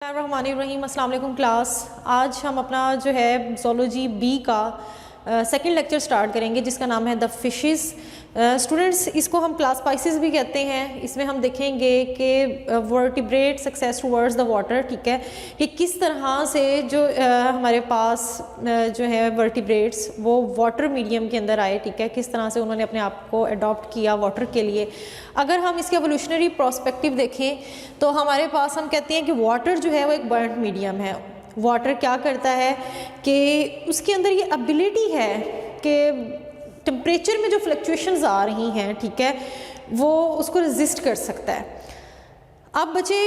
रहीम अस्सलाम वालेकुम क्लास। आज हम अपना जो है ज़ूलॉजी बी का सेकंड लेक्चर स्टार्ट करेंगे जिसका नाम है द फिशेस। स्टूडेंट्स, इसको हम क्लास स्पाइसेस भी कहते हैं। इसमें हम देखेंगे कि vertebrate success towards the water, ठीक है, कि किस तरह से जो हमारे पास जो है वर्टिब्रेट्स वो वाटर मीडियम के अंदर आए, ठीक है, किस तरह से उन्होंने अपने आप को अडॉप्ट किया वाटर के लिए। अगर हम इसके एवोल्यूशनरी प्रोस्पेक्टिव देखें तो हमारे पास हम कहते हैं कि वाटर जो है वो एक बर्न्ट मीडियम है। वाटर क्या करता है कि उसके अंदर ये एबिलिटी है कि टेम्परेचर में जो फ्लक्चुएशंस आ रही हैं, ठीक है, वो उसको रेजिस्ट कर सकता है। अब बच्चे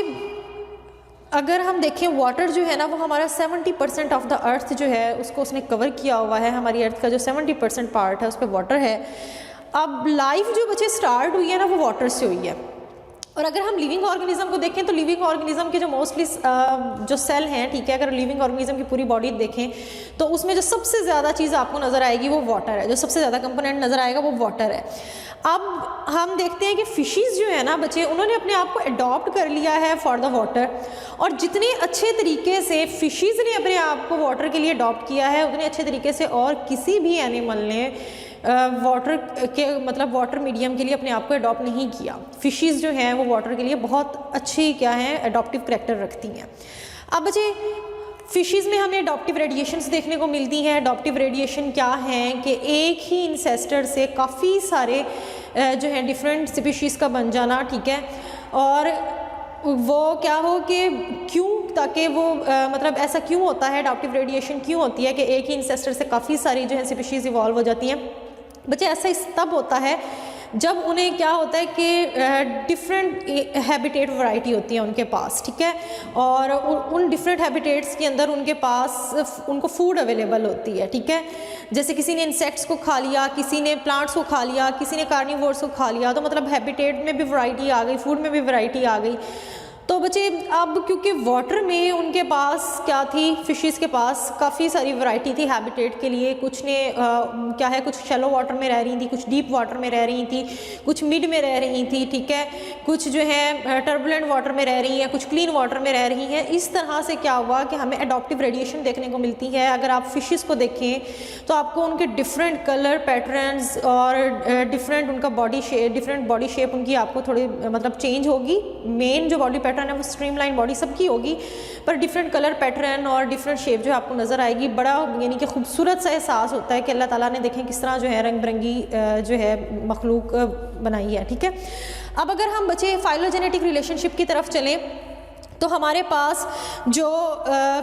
अगर हम देखें वाटर जो है ना वो हमारा 70% ऑफ द अर्थ जो है उसको उसने कवर किया हुआ है। हमारी अर्थ का जो 70% पार्ट है उस पर वाटर है। अब लाइफ जो बच्चे स्टार्ट हुई है ना वो वाटर से हुई है। और अगर हम लिविंग ऑर्गेनिज्म को देखें तो लिविंग ऑर्गेनिज्म के जो मोस्टली जो सेल हैं, ठीक है, अगर लिविंग ऑर्गेनिज्म की पूरी बॉडी देखें तो उसमें जो सबसे ज़्यादा चीज़ आपको नज़र आएगी वो वाटर है। जो सबसे ज़्यादा कंपोनेंट नज़र आएगा वो वाटर है। अब हम देखते हैं कि फिशेस जो है ना बच्चे उन्होंने अपने आप को अडॉप्ट कर लिया है फॉर द वाटर, और जितने अच्छे तरीके से फिशेस ने अपने आप को वाटर के लिए अडॉप्ट किया है उतने अच्छे तरीके से और किसी भी एनिमल ने वाटर के मतलब वाटर मीडियम के लिए अपने आप को अडॉप्ट नहीं किया। फिशेस जो हैं वो वाटर के लिए बहुत अच्छी क्या हैं अडॉप्टिव करैक्टर रखती हैं। अब बच्चे फिशेस में हमें अडॉप्टिव रेडिएशंस देखने को मिलती हैं। अडॉप्टिव रेडिएशन क्या हैं कि एक ही इंसेस्टर से काफ़ी सारे जो हैं डिफरेंट स्पीशीज़ का बन जाना, ठीक है, और वो क्या हो कि क्यों, ताकि वो मतलब ऐसा क्यों होता है, अडॉप्टिव रेडिएशन क्यों होती है कि एक ही इंसेस्टर से काफ़ी सारी जो है स्पीशीज़ इवॉल्व हो जाती हैं। बच्चे ऐसा तब होता है जब उन्हें क्या होता है कि डिफरेंट हैबिटेट वैरायटी होती है उनके पास, ठीक है, और उन डिफरेंट हैबिटेट्स के अंदर उनके पास उनको फूड अवेलेबल होती है, ठीक है। जैसे किसी ने इंसेक्ट्स को खा लिया, किसी ने प्लांट्स को खा लिया, किसी ने कार्निवोर्स को खा लिया, तो मतलब हैबिटेट में भी वैरायटी आ गई, फूड में भी वैरायटी आ गई। तो बच्चे अब क्योंकि वाटर में उनके पास क्या थी, फिशेस के पास काफ़ी सारी वैरायटी थी हैबिटेट के लिए। कुछ ने क्या है, कुछ शैलो वाटर में रह रही थी, कुछ डीप वाटर में रह रही थी, कुछ मिड में रह रही थी, ठीक है, कुछ जो है टर्बुलेंट वाटर में रह रही हैं, कुछ क्लीन वाटर में रह रही हैं। इस तरह से क्या हुआ कि हमें अडॉप्टिव रेडिएशन देखने को मिलती है। अगर आप फिशेस को देखें तो आपको उनके डिफरेंट कलर पैटर्न्स और डिफरेंट उनका body shape, different body shape उनकी आपको थोड़ी मतलब चेंज होगी। मेन जो बॉडी पैटर्न है वो स्ट्रीमलाइन बॉडी सबकी होगी, पर डिफरेंट कलर पैटर्न और डिफरेंट शेप जो आपको नज़र आएगी। बड़ा यानी कि खूबसूरत सा एहसास होता है कि अल्लाह ताला ने देखें किस तरह जो है रंग बिरंगी जो है मखलूक बनाई है, ठीक है। अब अगर हम बच्चे फाइलोजेनेटिक रिलेशनशिप की तरफ चलें तो हमारे पास जो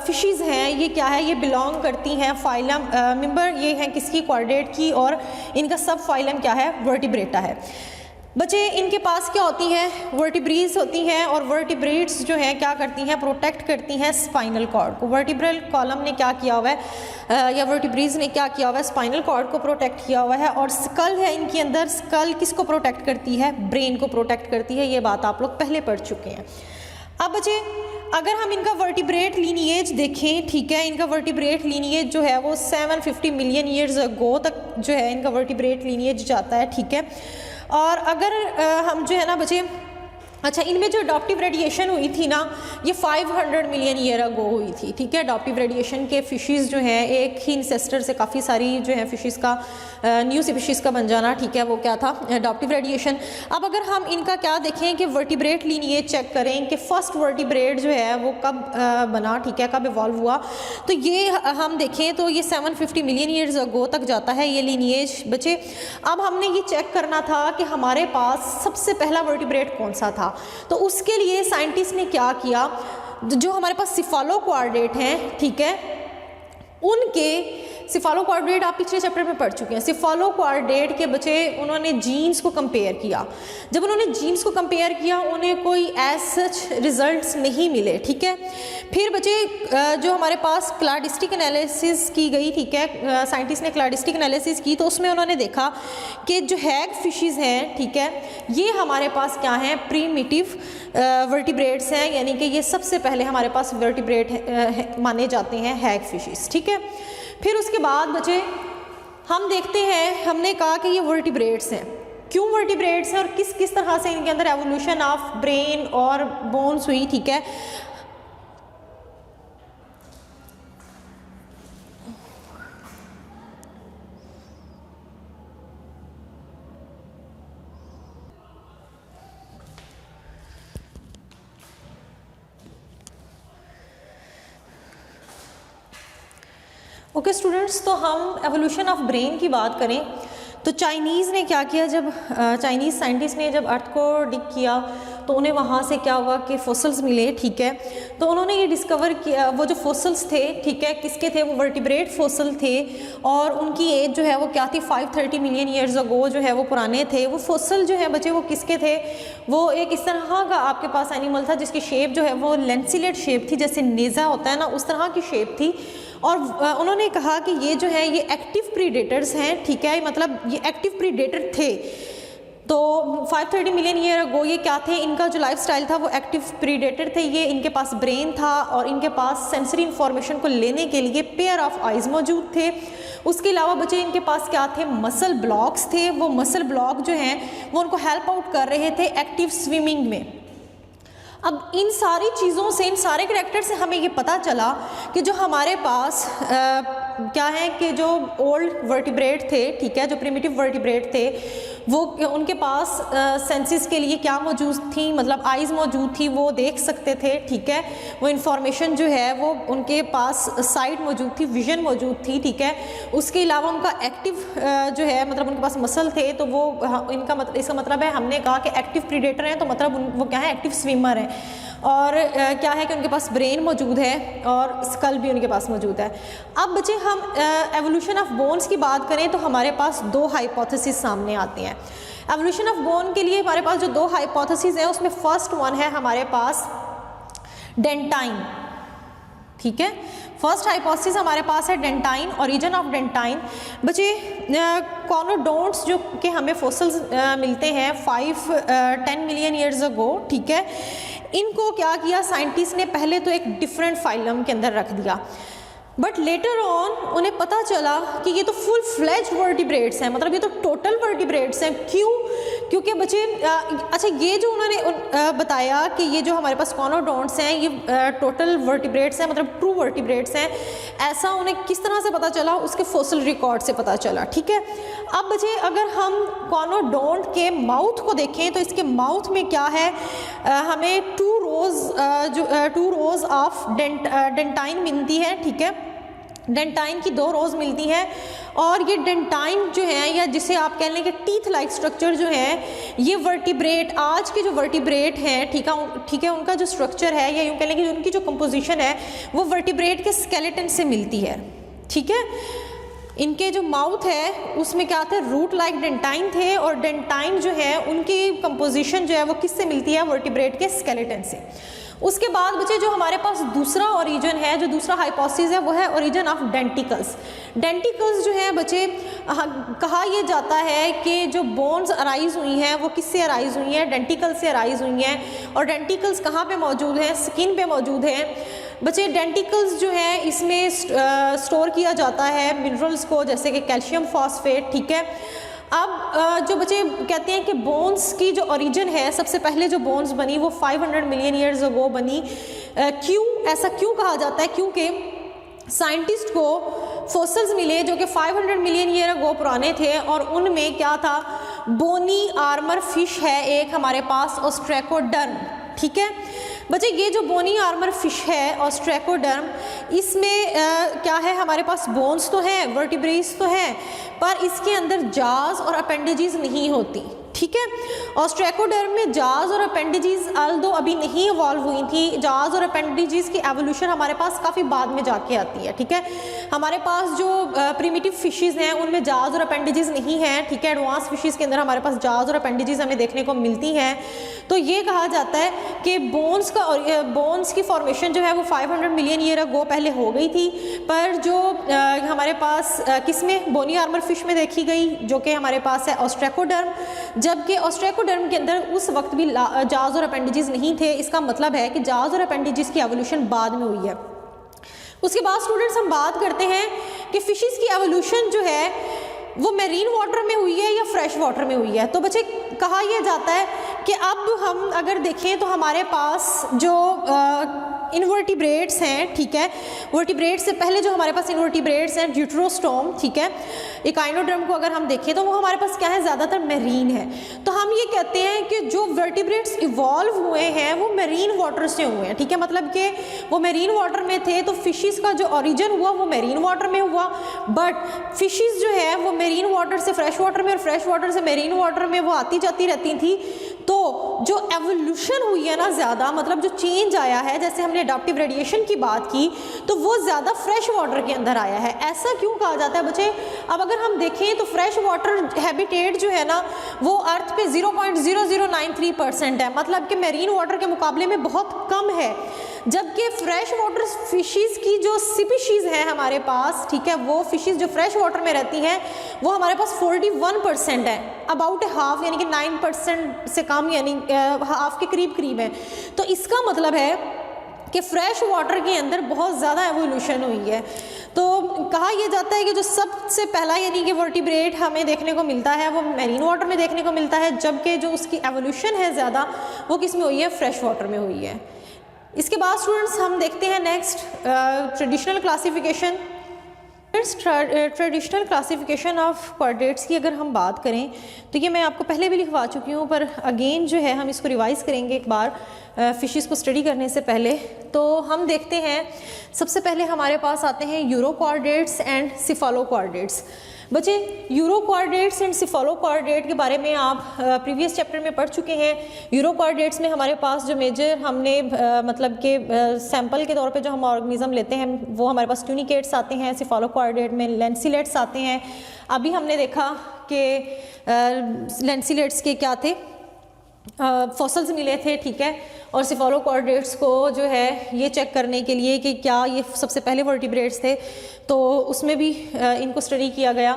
फिशेस हैं ये क्या है, ये बिलोंग करती हैं फाइलम मेंबर, ये हैं किसकी, क्वाड्रेट की, और इनका सब फाइलम क्या है, वर्टिब्रेटा है। बच्चे इनके पास क्या होती हैं, वर्टिब्रीज होती हैं, और वर्टिब्रेट्स जो हैं क्या करती हैं, प्रोटेक्ट करती हैं स्पाइनल कॉर्ड को। वर्टिब्रल कॉलम ने क्या किया हुआ है या वर्टिब्रीज ने क्या किया हुआ है, स्पाइनल कॉर्ड को प्रोटेक्ट किया हुआ है। और स्कल है इनके अंदर, स्कल किसको प्रोटेक्ट करती है, ब्रेन को प्रोटेक्ट करती है। ये बात आप लोग पहले पढ़ चुके हैं। अब बच्चे अगर हम इनका वर्टिब्रेट लीनिएज देखें, ठीक है, इनका वर्टिब्रेट लीनिएज जो है वो 750 मिलियन ईयर्स अगो तक जो है इनका वर्टिब्रेट लीनिएज जाता है, ठीक है। और अगर हम जो है ना बच्चे, अच्छा, इनमें जो अडॉप्टिव रेडिएशन हुई थी ना ये 500 मिलियन ईयर अगो हुई थी, ठीक है। अडॉप्टिव रेडिएशन के फिशेस जो हैं एक ही इंसेस्टर से काफ़ी सारी जो है फिशेस का न्यू स्पीशीज़ का बन जाना, ठीक है, वो क्या था, अडॉप्टिव रेडिएशन। अब अगर हम इनका क्या देखें कि वर्टिब्रेट लीनिएज चेक करें कि फर्स्ट वर्टिब्रेट जो है वो कब बना, ठीक है, कब इवॉल्व हुआ, तो ये हम देखें तो ये 750 मिलियन ईयर्स अगो तक जाता है ये लीनिएज बच्चे। अब हमने ये चेक करना था कि हमारे पास सबसे पहला वर्टिब्रेट कौन सा था, तो उसके लिए साइंटिस्ट ने क्या किया, जो हमारे पास सिफालोक्वाड्रेट हैं, ठीक है, उनके सिफालोक्वाड्रेट आप पिछले चैप्टर में पढ़ चुके हैं। सिफालोक्वाड्रेट के बच्चे उन्होंने जीन्स को कंपेयर किया। जब उन्होंने जीन्स को कंपेयर किया उन्हें कोई एज सच रिजल्ट्स नहीं मिले, ठीक है। फिर बच्चे जो हमारे पास क्लाडिस्टिक एनालिसिस की गई, ठीक है, साइंटिस्ट ने क्लाडिस्टिक एनालिसिस की तो उसमें उन्होंने देखा कि जो हैग फिशेस हैं, ठीक है, ये हमारे पास क्या हैं, प्रीमिटिव वर्टिब्रेट्स हैं, यानी कि ये सबसे पहले हमारे पास वर्टिब्रेट माने जाते हैं हैग फिशेस, ठीक है। फिर उसके बाद बच्चे हम देखते हैं, हमने कहा कि ये वर्टिब्रेट्स हैं, क्यों वर्टिब्रेट्स हैं और किस किस तरह से इनके अंदर एवोल्यूशन ऑफ ब्रेन और बोन्स हुई, ठीक है। ओके स्टूडेंट्स, तो हम एवोल्यूशन ऑफ ब्रेन की बात करें तो चाइनीज़ ने क्या किया, जब चाइनीज़ साइंटिस्ट ने जब अर्थ को डिग किया तो उन्हें वहाँ से क्या हुआ कि फॉसिल्स मिले, ठीक है। तो उन्होंने ये डिस्कवर किया, वो जो फॉसिल्स थे, ठीक है, किसके थे, वो वर्टिब्रेट फॉसिल थे और उनकी एज जो है वो क्या थी, 530 मिलियन ईयर्स अगो जो है वो पुराने थे। वो फॉसिल जो है बच्चे वो किसके थे, वो एक इस तरह का आपके पास एनिमल था जिसकी शेप जो है वो लेंसिलेट शेप थी, जैसे नेज़ा होता है ना, उस तरह की शेप थी। और उन्होंने कहा कि ये जो है ये एक्टिव प्रीडेटर्स हैं, ठीक है, मतलब ये एक्टिव प्रीडेटर थे। तो 530 मिलियन ईयर अगो ये क्या थे, इनका जो लाइफ स्टाइल था वो एक्टिव प्रीडेटर थे। ये इनके पास ब्रेन था और इनके पास सेंसरी इंफॉर्मेशन को लेने के लिए पेयर ऑफ आइज़ मौजूद थे। उसके अलावा बच्चे इनके पास क्या थे, मसल ब्लॉक्स थे। वो मसल ब्लॉक जो हैं वो उनको हेल्प आउट कर रहे थे एक्टिव स्विमिंग में। अब इन सारी चीज़ों से, इन सारे करैक्टर से हमें ये पता चला कि जो हमारे पास क्या है कि जो ओल्ड वर्टिब्रेट थे, ठीक है, जो प्रिमिटिव वर्टिब्रेट थे, वो उनके पास सेंसेस के लिए क्या मौजूद थी, मतलब आइज़ मौजूद थी, वो देख सकते थे, ठीक है। वो इंफॉर्मेशन जो है वो उनके पास साइट मौजूद थी, विजन मौजूद थी, ठीक है। उसके अलावा उनका एक्टिव जो है मतलब उनके पास मसल थे, तो वो इनका मतलब, इसका मतलब है हमने कहा कि एक्टिव प्रीडेटर हैं तो मतलब वो क्या है, एक्टिव स्विमर हैं। और क्या है कि उनके पास ब्रेन मौजूद है और स्कल भी उनके पास मौजूद है। अब बच्चे हम एवोल्यूशन ऑफ बोन्स की बात करें तो हमारे पास दो हाइपोथेसिस सामने आते हैं। एवोल्यूशन ऑफ बोन के लिए हमारे पास जो दो हाइपोथेसिस हैं उसमें फर्स्ट वन है हमारे पास डेंटाइन, ठीक है। फर्स्ट हाइपोथेसिस हमारे पास है डेंटाइन, ओरिजिन ऑफ डेंटाइन। बच्चे कॉनोडोंट्स जो कि हमें फॉसिल्स मिलते हैं 5-10 मिलियन ईयर्स अगो, ठीक है, इनको क्या किया साइंटिस्ट ने, पहले तो एक डिफरेंट फाइलम के अंदर रख दिया, बट लेटर ऑन उन्हें पता चला कि ये तो फुल फ्लेज वर्टिब्रेट्स हैं, मतलब ये तो टोटल वर्टिब्रेट्स हैं। क्यों? क्योंकि बच्चे अच्छा ये जो उन्होंने बताया कि ये जो हमारे पास कॉनोडोंट्स हैं ये टोटल वर्टिब्रेट्स हैं, मतलब ट्रू वर्टिब्रेट्स हैं, ऐसा उन्हें किस तरह से पता चला, उसके फॉसिल रिकॉर्ड से पता चला, ठीक है। अब बच्चे अगर हम कॉनोडोंट के माउथ को देखें तो इसके माउथ में क्या है, हमें 2 रोज ऑफ डेंटाइन मिलती है, ठीक है। डेंटाइन की 2 रोज मिलती हैं और ये डेंटाइन जो है, या जिसे आप कह लें कि टीथ लाइक स्ट्रक्चर जो है, ये वर्टिब्रेट, आज के जो वर्टिब्रेट हैं, ठीक है, उनका जो स्ट्रक्चर है, या यूँ कह लें कि उनकी जो कंपोजिशन है वो वर्टिब्रेट के स्केलेटन से मिलती है, ठीक है। इनके जो माउथ है उसमें क्या थे, रूट लाइक डेंटाइन थे, और डेंटाइन जो है उनकी कंपोजिशन जो है वो किससे मिलती है, वर्टिब्रेट के स्केलेटन से। उसके बाद बच्चे जो हमारे पास दूसरा ओरिजिन है, जो दूसरा हाइपोथेसिस है, वो है ओरिजिन ऑफ डेंटिकल्स। डेंटिकल्स जो है बच्चे कहा यह जाता है कि जो बोन्स अराइज हुई हैं वो किससे अराइज हुई हैं, डेंटिकल से अराइज हुई हैं। और डेंटिकल्स कहाँ पे मौजूद हैं, स्किन पे मौजूद हैं। बच्चे डेंटिकल्स जो है इसमें स्टोर किया जाता है मिनरल्स को, जैसे कि कैल्शियम फॉस्फेट, ठीक है। अब जो बच्चे कहते हैं कि बोन्स की जो ओरिजिन है, सबसे पहले जो बोन्स बनी वो 500 मिलियन ईयर्स अगो बनी। क्यों ऐसा क्यों कहा जाता है, क्योंकि साइंटिस्ट को फॉसिल्स मिले जो कि 500 मिलियन ईयर अगो पुराने थे, और उनमें क्या था, बोनी आर्मर फिश है एक हमारे पास, ऑस्ट्रेकोडर्म, ठीक है। बच्चे ये जो बोनी आर्मर फिश है ऑस्ट्रेकोडर्म, इसमें क्या है, हमारे पास बोन्स तो हैं, वर्टिब्रेट्स तो हैं, पर इसके अंदर जाज और अपेंडेजेस नहीं होती, ठीक है। ऑस्ट्रेकोडर्म में जाज और अपेंडेजेस अल्दो अभी नहीं इवॉल्व हुई थी, जाज और अपेंडेजेस की एवोल्यूशन हमारे पास काफ़ी बाद में जाके आती है, ठीक है। हमारे पास जो प्रिमिटिव फिशेस हैं उनमें जाज और अपेंडेजेस नहीं हैं, ठीक है। एडवांस फिशेस के अंदर हमारे पास जाज और अपेंडेजेस हमें देखने को मिलती हैं। तो ये कहा जाता है कि बोन्स की फॉर्मेशन जो है वो 500 मिलियन ईयर अगो पहले हो गई थी, पर जो हमारे पास किस में, बोनी आर्मर फिश में देखी गई, जो कि हमारे पास है ऑस्ट्रेकोडर्म, जबकि ऑस्ट्रेकोडर्म के अंदर उस वक्त भी जाज और अपेंडेजेस नहीं थे। इसका मतलब है कि जाज और अपेंडेजेस की एवोल्यूशन बाद में हुई है। उसके बाद स्टूडेंट्स हम बात करते हैं कि फिशेस की एवोल्यूशन जो है वो मैरीन वाटर में हुई है या फ्रेश वाटर में हुई है। तो बच्चे कहा यह जाता है कि अब हम अगर देखें तो हमारे पास जो इनवर्टिब्रेट्स हैं, ठीक है। वर्टिब्रेट्स से पहले जो हमारे पास इनवर्टिब्रेट्स हैं ड्यूटरोस्टोम, ठीक है। इकाइनोडर्म को अगर हम देखें तो वो हमारे पास क्या है, ज़्यादातर मेरीन है। तो हम ये कहते हैं कि जो वर्टिब्रेट्स इवॉल्व हुए हैं वो मेरीन वाटर से हुए हैं, ठीक है। मतलब कि वो मेरीन वाटर में थे तो फिशेस का जो ओरिजिन हुआ वो मेरीन वाटर में हुआ, बट फिशेस जो है वो मेरीन वाटर से फ्रेश वाटर में और फ्रेश वाटर से मेरीन वाटर में वो आती जाती रहती थी। तो जो एवोल्यूशन हुई है ना ज़्यादा, मतलब जो चेंज आया है, जैसे हमने अडैप्टिव रेडिएशन की बात की, तो वो ज़्यादा फ्रेश वाटर के अंदर आया है। ऐसा क्यों कहा जाता है बच्चे? अब अगर हम देखें तो फ्रेश वाटर हैबिटेट जो है ना वो अर्थ पे 0.0093% है, मतलब कि मेरीन वाटर के मुकाबले में बहुत कम है। जबकि फ्रेश वाटर फिशेस की जो स्पीशीज़ हैं हमारे पास, ठीक है, वो फिशेस जो फ्रेश वाटर में रहती हैं वो हमारे पास 41% है, अबाउट हाफ, यानी कि 9% से कम, यानी हाफ के करीब करीब है। तो इसका मतलब है कि फ्रेश वाटर के अंदर बहुत ज़्यादा एवोल्यूशन हुई है। तो कहा यह जाता है कि जो सबसे पहला यानी कि वर्टिब्रेट हमें देखने को मिलता है वो मेरीन वाटर में देखने को मिलता है, जबकि जो उसकी एवोल्यूशन है ज़्यादा वो किस में हुई है, फ्रेश वाटर में हुई है। इसके बाद स्टूडेंट्स हम देखते हैं next traditional classification. Traditional classification of chordates की अगर हम बात करें तो ये मैं आपको पहले भी लिखवा चुकी हूँ, पर अगेन जो है हम इसको रिवाइज करेंगे एक बार फिशेस को स्टडी करने से पहले। तो हम देखते हैं सबसे पहले हमारे पास आते हैं यूरोकॉर्डेट्स एंड सिफालोकॉर्डेट्स। बच्चे यूरोकॉर्डेट्स एंड सिफालोकॉर्डेट के बारे में आप प्रीवियस चैप्टर में पढ़ चुके हैं। यूरोकॉर्डेट्स में हमारे पास जो मेजर हमने मतलब के सैंपल के तौर पे जो हम ऑर्गेनिज्म लेते हैं वो हमारे पास ट्यूनिकेट्स आते हैं, सिफालोकॉर्डेट में लेंसिलेट्स आते हैं। अभी हमने देखा कि लेंसिलेट्स के क्या थे, फॉसल्स मिले थे, ठीक है। और सिफालोकॉर्डेट्स को जो है ये चेक करने के लिए कि क्या ये सबसे पहले वर्टिब्रेट्स थे, तो उसमें भी इनको स्टडी किया गया।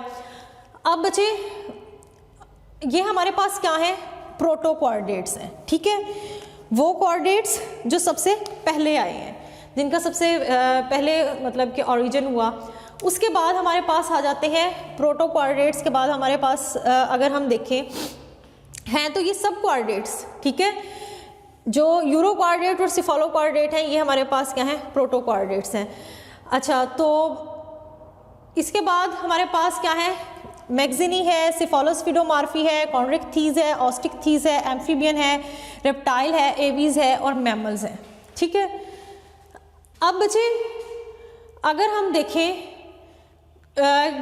अब बच्चे ये हमारे पास क्या है, प्रोटोकॉर्डेट्स हैं, ठीक है। वो कॉर्डेट्स जो सबसे पहले आए हैं, जिनका सबसे पहले मतलब कि ओरिजिन हुआ। उसके बाद हमारे पास आ जाते हैं प्रोटोकॉर्डेट्स के बाद हमारे पास अगर हम देखें हैं तो ये सब कॉर्डेट्स, ठीक है। जो यूरोकॉर्डेट और सिफालोकॉर्डेट हैं ये हमारे पास क्या हैं, प्रोटोकॉर्डेट्स हैं। अच्छा, तो इसके बाद हमारे पास क्या है, मैग्जिनी है, सिफालोस्फिडोमार्फी है, कॉन्ड्रिक्थीज है, ऑस्टिकथीज है, एम्फीबियन है, रेप्टाइल है, एवीज है और मैमल्स हैं, ठीक है। अब बच्चे अगर हम देखें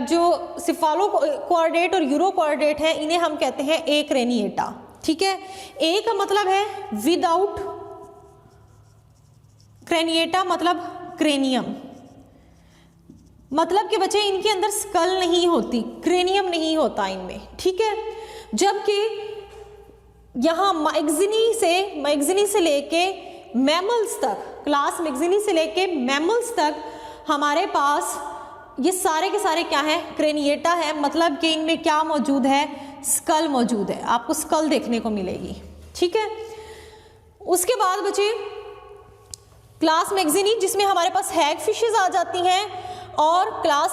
जो सिफालोकॉर्डेट और यूरोकॉर्डेट हैं इन्हें हम कहते हैं एक्रेनिएटा, ठीक है। ए का मतलब है विदाउट, क्रेनिएटा मतलब क्रेनियम, मतलब कि बच्चे इनके अंदर स्कल नहीं होती, क्रेनियम नहीं होता इनमें, ठीक है। जबकि यहाँ मैग्जिनी से लेके मैमल्स तक, क्लास मैग्जिनी से लेके मैमल्स तक हमारे पास ये सारे के सारे क्या है, क्रेनिएटा है। मतलब कि इनमें क्या मौजूद है, स्कल मौजूद है, आपको स्कल देखने को मिलेगी, ठीक है। उसके बाद बचे क्लास मैग्जिनी जिसमें हमारे पास हैग फिशेज आ जाती हैं, और क्लास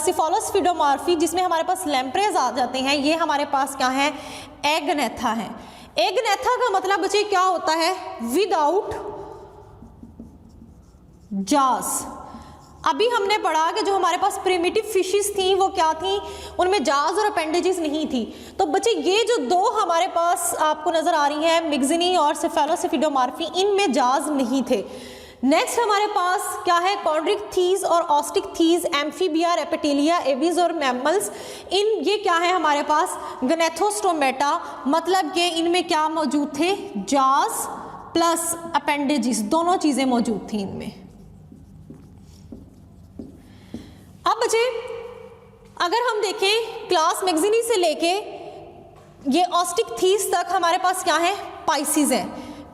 सिफालोस्फिडोमार्फी जिसमें हमारे पास लैम्प्रेज आ जाते हैं। ये हमारे पास क्या है, एगनेथा है। एगनेथा का मतलब बच्चे क्या होता है, विदाउट जास। अभी हमने पढ़ा कि जो हमारे पास प्रिमिटिव फिशेस थी वो क्या थी, उनमें जाज और अपेंडेजेस नहीं थी। तो बच्चे ये जो दो हमारे पास आपको नजर आ रही हैं, मैग्जिनी और सिफालोस्फिडोमार्फी, इनमें जाज नहीं थे। नेक्स्ट हमारे पास क्या है, कॉन्ड्रिक्थीज और ऑस्टिकथीज, एम्फीबिया, रेप्टिलिया, एवीज और मैमल्स। ये क्या है हमारे पास, गनेथोस्टोमेटा, मतलब कि इनमें क्या मौजूद थे, जाज प्लस अपेंडेजेस, दोनों चीजें मौजूद थी इनमें। अब बच्चे अगर हम देखें क्लास मैग्जिनी से लेके ये ऑस्टिकथीज तक हमारे पास क्या है, पाइसिस है,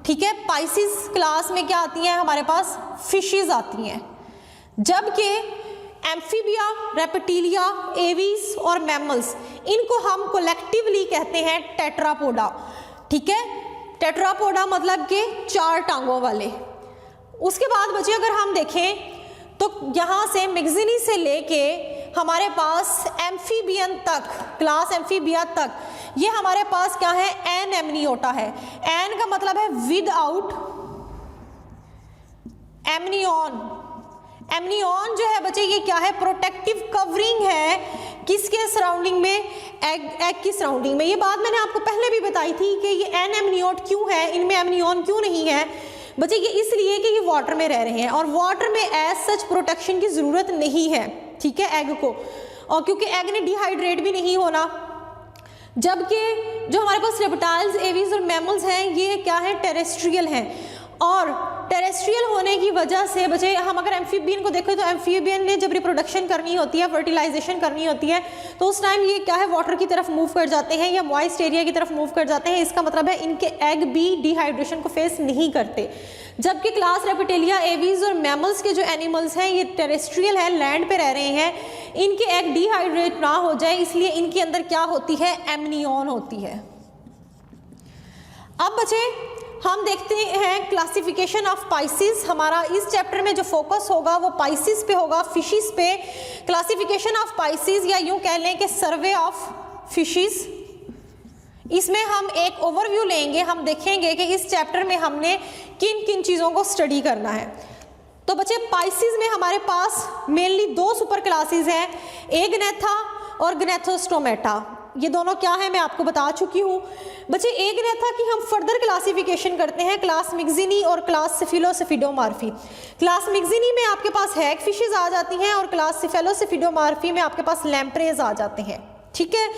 ठीक है। पाइसिस क्लास में क्या आती हैं, हमारे पास फिशेस आती हैं। जबकि एम्फीबिया, रेप्टिलिया, एवीज और मैमल्स, इनको हम कोलेक्टिवली कहते हैं टेट्रापोडा, ठीक है। टेट्रापोडा मतलब कि 4 टांगों वाले। उसके बाद बच्चे अगर हम देखें तो यहाँ से मैग्जिनी से लेके हमारे पास एम्फीबियन तक, क्लास एम्फीबिया तक, ये हमारे पास क्या है, एन एमनियोटा है। एन का मतलब है विदाउट एमनियॉन। एमनियॉन जो है बच्चे ये क्या है, प्रोटेक्टिव कवरिंग है किसके सराउंडिंग में, एग की सराउंडिंग में। ये बात मैंने आपको पहले भी बताई थी कि ये एन एमनियोट क्यों है, इनमें एमनियॉन क्यों नहीं है बच्चे, ये इसलिए कि ये वाटर में रह रहे हैं और वाटर में एज सच प्रोटेक्शन की ज़रूरत नहीं है, ठीक है, एग को, और क्योंकि एग ने डिहाइड्रेट भी नहीं होना। जबकि जो हमारे पास रेप्टाइल्स, एवीज और मैमल्स हैं ये क्या है, टेरेस्ट्रियल हैं, और टेरेस्ट्रियल होने की वजह से बच्चे हम अगर एम्फीबियन को देखें तो एम्फीबियन ने जब रिप्रोडक्शन करनी होती है, फर्टिलाइजेशन करनी होती है, तो उस टाइम ये क्या है, वाटर की तरफ मूव कर जाते हैं या मॉइस्ट एरिया की तरफ मूव कर जाते हैं। इसका मतलब है इनके एग भी डिहाइड्रेशन को फेस नहीं करते। जबकि क्लास रेप्टिलिया, एवीज और मैमल्स के जो एनिमल्स हैं ये टेरेस्ट्रियल है, लैंड पे रह रहे हैं, इनके एग डिहाइड्रेट ना हो जाए इसलिए इनके अंदर क्या होती है, एमनियॉन होती है। अब बच्चे हम देखते हैं क्लासिफिकेशन ऑफ पाइसिस। हमारा इस चैप्टर में जो फोकस होगा वो पाइसिस पे होगा, फिशिस पे। क्लासिफिकेशन ऑफ पाइसिस या यूं कह लें कि सर्वे ऑफ फिशिस। इसमें हम एक ओवरव्यू लेंगे, हम देखेंगे कि इस चैप्टर में हमने किन किन चीज़ों को स्टडी करना है। तो बच्चे पाइसिस में हमारे पास मेनली दो सुपर क्लासेस हैं, एगनेथा और ग्नेथोस्टोमेटा। ये दोनों क्या है मैं आपको बता चुकी हूँ। बच्चे एगनेथा की हम फर्दर क्लासिफिकेशन करते हैं क्लास मिक्सिनी और क्लास सिफिलोसिफिडोमार्फी। क्लास मिक्सिनी में आपके पास हैग फिशेज आ जाती हैं और क्लास सिफिलोसिफिडोमार्फी में आपके पास लैम्प्रेज आ जाते हैं, ठीक है।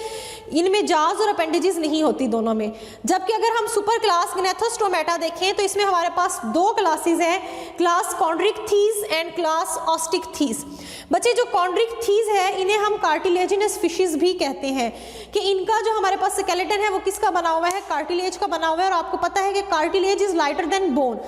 इनमें जाज और अपेंडेजेस नहीं होती दोनों में। जबकि अगर हम सुपर क्लास ग्नेथोस्टोमेटा देखें तो इसमें हमारे पास दो क्लासेस हैं, क्लास कॉन्ड्रिकथीस एंड क्लास ऑस्टिकथीस। बच्चे जो कॉन्ड्रिकथीस है इन्हें हम कार्टिलेजिनस फिशेस भी कहते हैं कि इनका जो हमारे पास स्केलेटन है वो किसका बना हुआ है, कार्टिलेज का बना हुआ है, और आपको पता है कि cartilage is lighter than bone.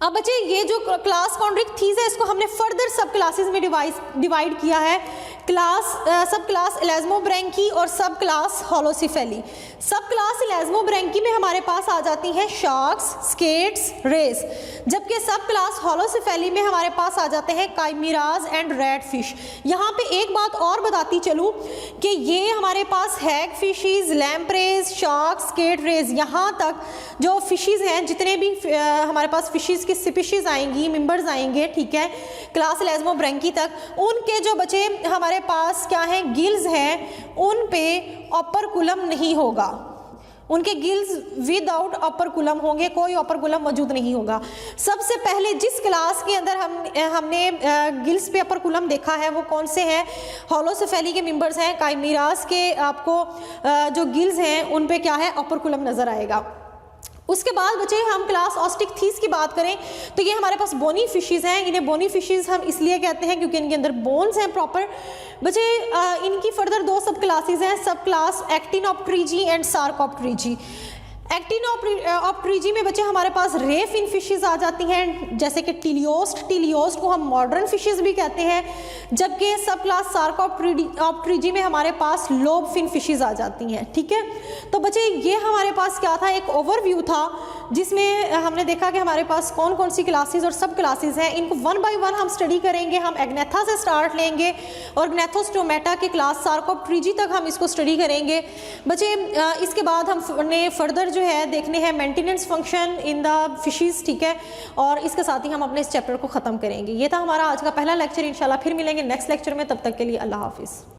अब बच्चे ये जो क्लास कॉन्ड्रिकथीस है इसको हमने फर्दर सब क्लासेस में डिवाइड किया है, सब क्लास एलाज्मोब्रैंकी और सब क्लास होलोसिफेली। सब क्लास एलाज्मोब्रैंकी में हमारे पास आ जाती हैं शार्क्स, स्केट्स, रेस, जबकि सब क्लास होलोसिफेली में हमारे पास आ जाते हैं काइमेराज एंड रेड फिश। यहाँ पे एक बात और बताती चलूँ कि ये हमारे पास हैग फिशीज, लैम्प्रेज, शार्क्स, स्केट, रेस, यहाँ तक जो फिशीज हैं, जितने भी हमारे पास फिशीज की स्पीशीज आएंगी, मेंबर्स आएंगे, ठीक है, क्लास एलाज्मोब्रैंकी तक, उनके जो बचे हमारे पास क्या है, गिल्स हैं, उन पे ऑपरकुलम नहीं होगा, उनके गिल्स विदाउट ऑपरकुलम होंगे, कोई ऑपरकुलम मौजूद नहीं होगा। सबसे पहले जिस क्लास के अंदर हमने गिल्स पे ऑपरकुलम देखा है वो कौन से हैं, होलोसिफेली के मेंबर्स हैं। काइमेरास के आपको जो गिल्स हैं उन पे क्या है, ऑपरकुलम नजर आएगा। उसके बाद बच्चे हम क्लास ऑस्टिकथीस की बात करें तो ये हमारे पास बोनी फिशेज हैं। इन्हें बोनी फिशेज हम इसलिए कहते हैं क्योंकि इनके अंदर बोन्स हैं प्रॉपर। बच्चे इनकी फर्दर दो सब क्लासेस हैं, सब क्लास एक्टिनोप्टेरिजी एंड सार्कोप्टेरिजी। एक्टिनोप्टेरिजी में बच्चे हमारे पास रे फिन फिशेज आ जाती हैं, जैसे कि टिलियोस्ट को हम मॉडर्न फिशेज भी कहते हैं, जबकि सब क्लास सार्कोप्टेरिजी में हमारे पास लोब फिन फिशेज आ जाती हैं, ठीक है। तो बच्चे ये हमारे पास क्या था, एक ओवरव्यू था जिसमें हमने देखा कि हमारे पास कौन कौन सी क्लासेस और सब क्लासेस हैं। इनको वन बाय वन हम स्टडी करेंगे। हम एग्नेथा से स्टार्ट लेंगे और ग्नेथोस्टोमेटा के क्लास सार्कोप्टेरिजी तक हम इसको स्टडी करेंगे। बच्चे इसके बाद हमने फर्दर जो है देखने हैं maintenance function in the fishes, ठीक है, और इसके साथ ही हम अपने इस चैप्टर को ख़त्म करेंगे। ये था हमारा आज का पहला लेक्चर। इंशाल्लाह फिर मिलेंगे नेक्स्ट लेक्चर में, तब तक के लिए अल्लाह हाफिज़।